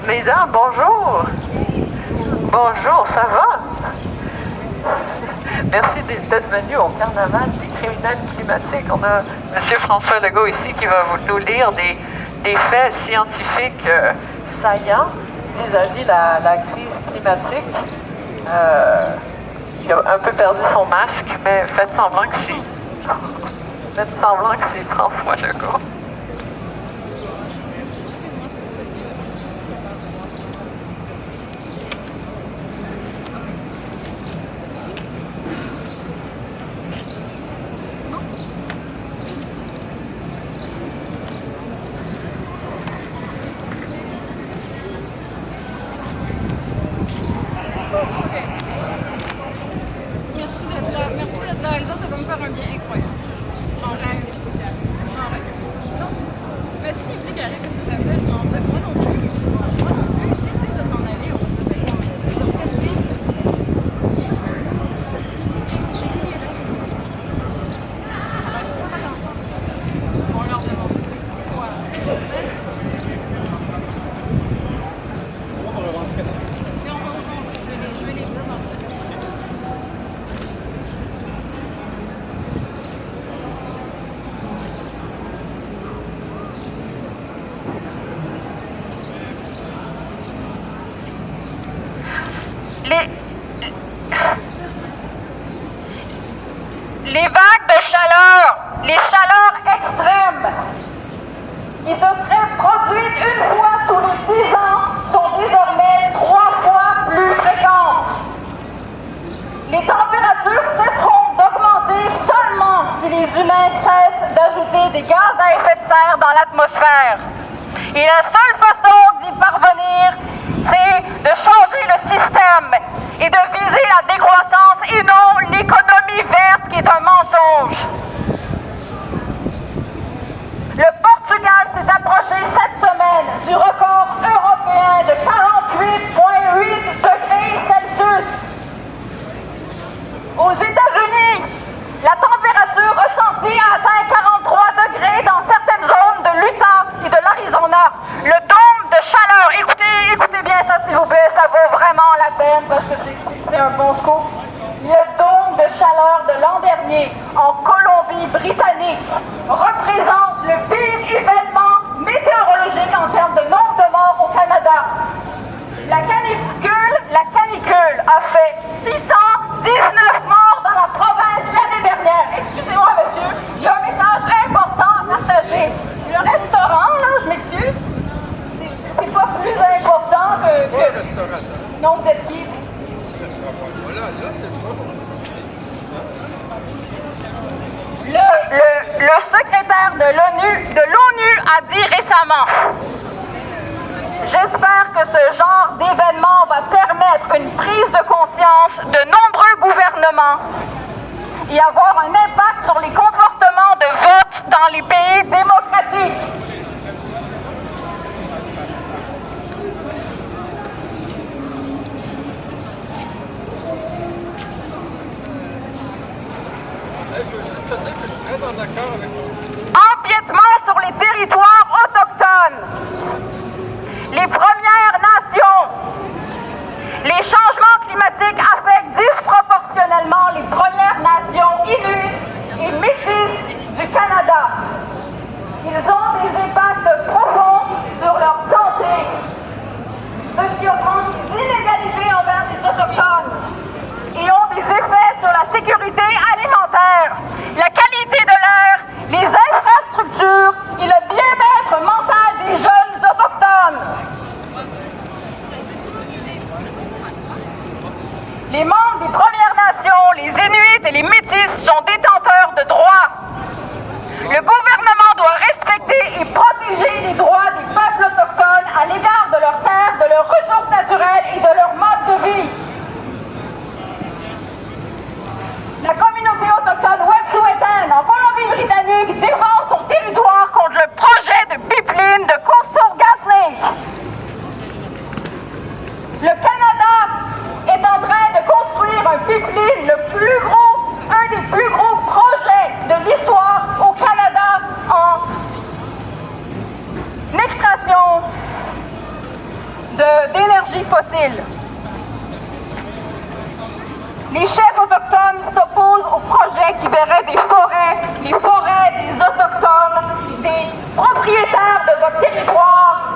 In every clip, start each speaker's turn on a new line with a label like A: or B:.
A: Mesdames, bonjour. Bonjour, ça va? Merci d'être venu au Carnaval des criminels climatiques. On a M. François Legault ici qui va nous lire des faits scientifiques saillants vis-à-vis la crise climatique. Il a un peu perdu son masque, mais faites semblant que c'est François Legault.
B: Merci d'être là, Elsa, ça va me faire un bien incroyable. J'en rêve. J'en rêve. Non, mais si les flics arrivent, qu'est-ce que ça fait? Je n'en veux pas non plus. Moi non plus. S'ils disent de s'en aller, on va dire, ben non, mais ils ont fait le vivre. Alors, faut faire attention à ça. On leur demande, c'est quoi?
C: C'est quoi vos revendications?
B: Non, je vais les dire dans le
D: Les vagues de chaleur, les chaleurs extrêmes qui se seraient produites une fois tous les 10 ans sont désormais 3 fois plus fréquentes. Les températures cesseront d'augmenter seulement si les humains cessent d'ajouter des gaz à effet de serre dans l'atmosphère. Et la seule façon d'y parvenir, c'est de changer le système et de viser la décroissance et non l'économie verte qui est un mensonge. Le Portugal s'est approché cette semaine du record européen de 48,8 degrés Celsius. Aux États-Unis, la température ressentie a atteint 43 degrés dans certaines zones de l'Utah et de l'Arizona. Le dôme de chaleur, écoutez bien ça s'il vous plaît, ça vaut vraiment la peine parce que c'est un bon scoop. Le dôme de chaleur de l'an dernier en Colombie-Britannique représente le pire événement météorologique en termes de nombre de morts au Canada. La canicule a fait 619 morts dans la province l'année dernière. Excusez-moi, monsieur, j'ai un message important à partager. Le restaurant, là, je m'excuse, c'est pas plus important que...
C: Le restaurant.
D: Non, vous êtes qui?
C: Là, c'est
D: Le secrétaire de l'ONU a dit récemment: j'espère que ce genre d'événement va permettre une prise de conscience de nombreux gouvernements et avoir un impact sur les comportements de vote dans les pays démocratiques.
C: Je veux juste te dire que je suis très en accord avec ton discours.
D: Empiètement sur les territoires autochtones, les Premières Nations. Les changements climatiques affectent disproportionnellement les Premières Nations inuites et métisses du Canada. Ils ont des énergies fossiles. Les chefs autochtones s'opposent au projet qui verrait les forêts des autochtones, des propriétaires de votre territoire,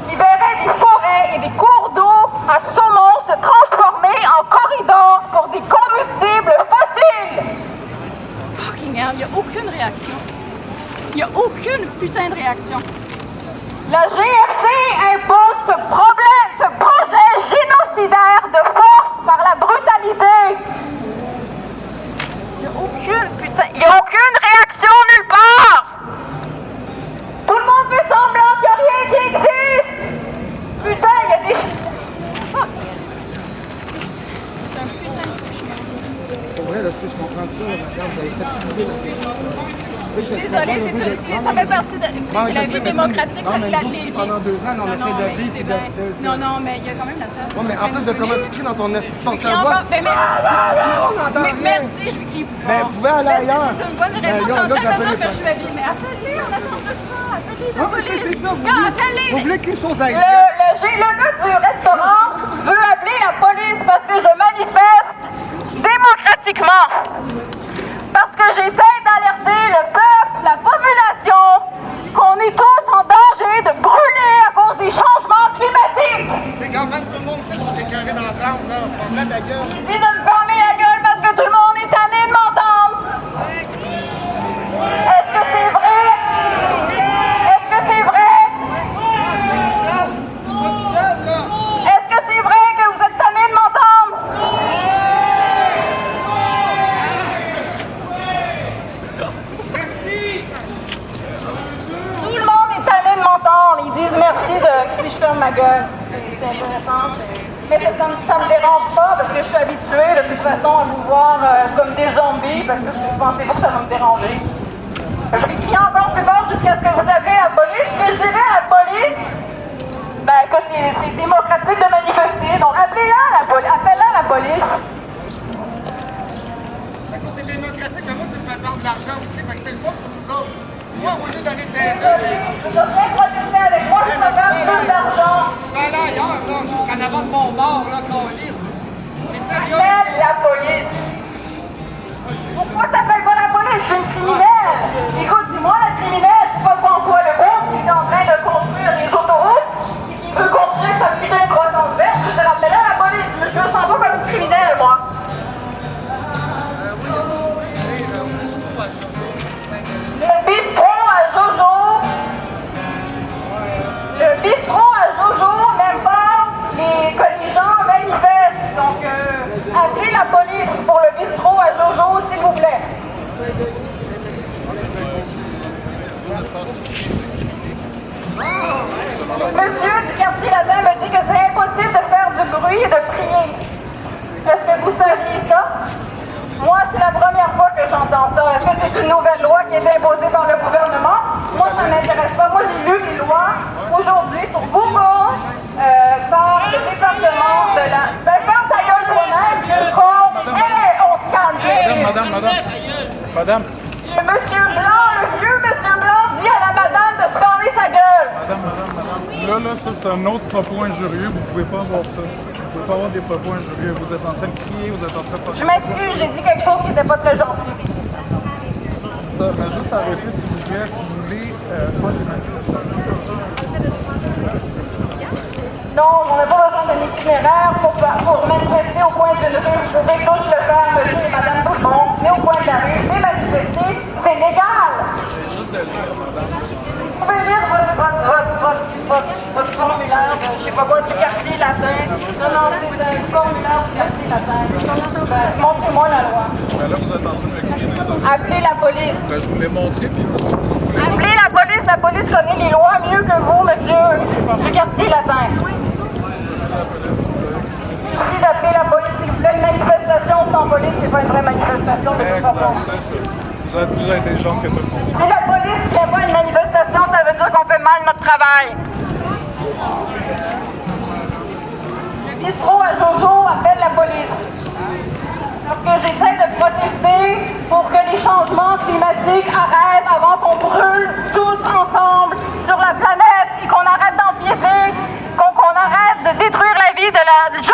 D: qui verraient des forêts et des cours d'eau à saumon se transformer en corridors pour des combustibles fossiles.
B: Fucking hell, il n'y a aucune réaction. Il n'y a aucune putain de réaction.
D: La GRC impose ce projet génocidaire de force par la brutalité. Il n'y a aucune réaction nulle part. Tout le monde fait semblant qu'il n'y a rien qui existe. Putain, il y a des...
B: C'est un putain de cauchemar.
E: Pour vrai, là, tu sais, je comprends ça. Regarde, vous avez fait tout la
B: Je suis désolée, ça fait partie de... C'est la vie démocratique.
E: Non, mais nous aussi, pendant 2 ans, on essaie de vivre et de...
B: Non, mais il y a quand même la table.
E: Ouais, mais en plus de comment tu cries dans ton esti, ton
B: Et encore, mais
E: on entend rien.
B: merci, je lui crie plus
E: Mais
B: fort.
E: vous pouvez aller
B: Merci,
E: ailleurs.
B: c'est une bonne raison. T'es en train de me dire que je suis habillée. Mais appelle-les, on attend juste ça. Appelle-les, la
E: Ah, mais tu sais,
B: police.
E: c'est ça.
B: Non, appelle-les.
E: Vous voulez que les choses aillent
D: Le gars du restaurant veut appeler la police parce que je manifeste démocratiquement. Parce que j'essaie d'alerter le peuple, la population, qu'on est tous en danger de brûler à cause des changements climatiques.
E: C'est quand même tout le monde sait qu'on est carré dans la flamme, là. On met la gueule.
D: Il dit de me fermer la gueule parce que tout le monde est tanné de m'entendre. Est-ce que c'est vrai? Est-ce que c'est vrai? Est-ce que c'est vrai que vous êtes tanné de m'entendre? Tout le monde est tanné de m'entendre. Ils disent merci si je ferme ma gueule. C'est intéressant. Mais ça me dérange pas parce que je suis habituée de toute façon à vous voir comme des zombies. Parce que pensez-vous que ça va me déranger? Je vais crier encore plus fort jusqu'à ce que vous appelez la police. Mais je dirais à la police que c'est démocratique de manifester. Donc appelez-la la police.
E: C'est démocratique, mais moi, tu me fais perdre de l'argent aussi, fait que c'est le fun pour nous autres. Moi, au lieu d'aller
D: Désolée, je veux bien protester avec moi, je me perds plus d'argent.
E: tu vas aller ailleurs, là, en avant de mon bar, là, calice. T'es sérieux?
D: Appelle la police. Pourquoi t'appelles pas la police? Je suis une criminelle. Écoute, dis-moi, la criminelle, c'est pas François Legault qui est en train de construire les autoroutes et qui veut construire sa putain de croissance verte. Je te rappelle à la police. Je me sens pas comme une criminelle, moi. Le bistrot à Jojo. Le bistrot à Jojo, même pas que les gens manifestent. Donc, appelez la police pour le bistrot à Jojo, s'il vous plaît. Monsieur du quartier latin me dit que c'est impossible de faire du bruit et de crier. Est-ce que vous saviez ça? Moi, c'est la première fois que j'entends ça. Est-ce que c'est une nouvelle loi qui est imposée par le gouvernement? Moi, ça ne m'intéresse pas. Moi, j'ai lu les lois aujourd'hui sur Google par le département de la... Ben, ferme ta gueule toi-même, vieux con! On se calme.
C: Madame.
D: Le monsieur Blanc, le vieux monsieur Blanc dit à la madame de se fermer sa gueule.
C: Là, ça, c'est un autre propos injurieux. Vous pouvez pas avoir ça. Vous pouvez pas avoir des propos injurieux. Vous êtes en train de crier, vous êtes en train de...
D: Je m'excuse, j'ai dit quelque chose qui n'était pas très gentil.
C: Ça, mais juste arrêtez, s'il vous plaît, si vous voulez, faire des manifestations.
D: Non, on n'a pas besoin d'un itinéraire pour manifester au coin d'une rue. Vous pouvez tous le faire, monsieur et madame tout le monde. Venez au coin de la rue et manifester, c'est légal.
C: Juste de lire, madame.
D: Vous pouvez lire votre formulaire de, je sais pas quoi, du quartier latin. Non, c'est un formulaire du quartier latin. Montrez-moi la loi.
C: Ben là, vous êtes en train de me crier dans les oreilles.
D: Appelez la police.
C: Ben, je vous l'ai montré, puis vous voulez pas...
D: Appelez la police connaît les lois mieux que vous, monsieur du quartier latin. Merci d'appeler la police. Si vous faites une manifestation sans police, c'est pas une vraie manifestation de toute façon.
C: Exact, c'est ça. Vous êtes plus intelligent que tout le monde.
D: Si la police ne fait pas une manifestation, ça veut dire qu'on fait mal notre travail. Le bistrot à Jojo appelle la police. Parce que j'essaie de protester pour que les changements climatiques arrêtent avant qu'on brûle tous ensemble sur la planète et qu'on arrête d'empiéter, qu'on arrête la